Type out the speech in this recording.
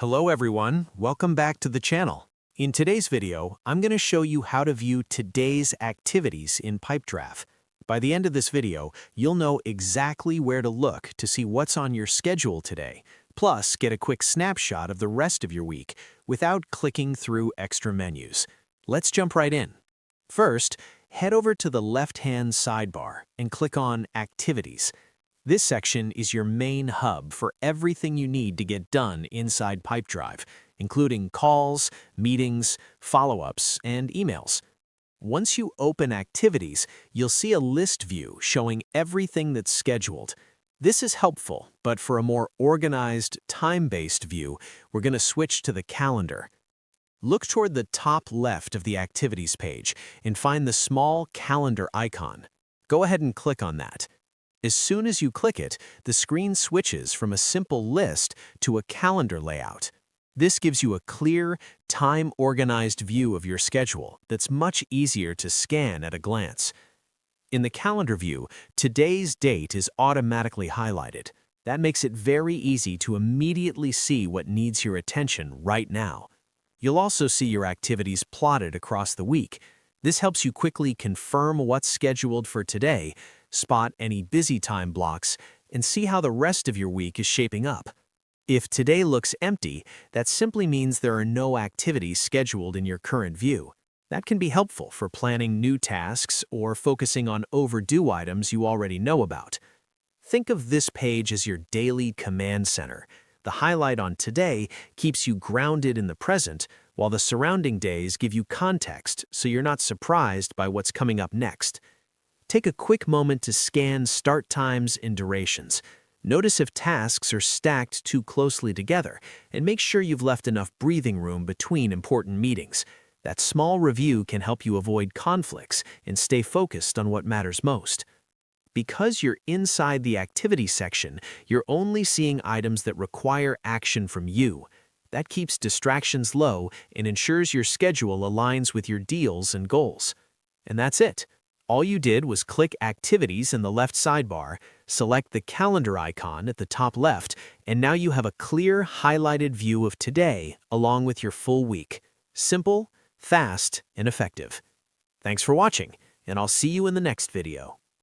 Hello everyone, welcome back to the channel. In today's video, I'm going to show you how to view today's activities in Pipedrive. By the end of this video, you'll know exactly where to look to see what's on your schedule today, plus get a quick snapshot of the rest of your week without clicking through extra menus. Let's jump right in. First, head over to the left-hand sidebar and click on Activities. This section is your main hub for everything you need to get done inside Pipedrive, including calls, meetings, follow-ups, and emails. Once you open Activities, you'll see a list view showing everything that's scheduled. This is helpful, but for a more organized, time-based view, we're going to switch to the calendar. Look toward the top left of the Activities page and find the small calendar icon. Go ahead and click on that. As soon as you click it, the screen switches from a simple list to a calendar layout. This gives you a clear, time-organized view of your schedule that's much easier to scan at a glance. In the calendar view, today's date is automatically highlighted. That makes it very easy to immediately see what needs your attention right now. You'll also see your activities plotted across the week. This helps you quickly confirm what's scheduled for today, spot any busy time blocks, and see how the rest of your week is shaping up. If today looks empty, that simply means there are no activities scheduled in your current view. That can be helpful for planning new tasks or focusing on overdue items you already know about. Think of this page as your daily command center. The highlight on today keeps you grounded in the present, while the surrounding days give you context so you're not surprised by what's coming up next. Take a quick moment to scan start times and durations. Notice if tasks are stacked too closely together, and make sure you've left enough breathing room between important meetings. That small review can help you avoid conflicts and stay focused on what matters most. Because you're inside the activity section, you're only seeing items that require action from you. That keeps distractions low and ensures your schedule aligns with your deals and goals. And that's it. All you did was click Activities in the left sidebar, select the calendar icon at the top left, and now you have a clear, highlighted view of today along with your full week. Simple, fast, and effective. Thanks for watching, and I'll see you in the next video.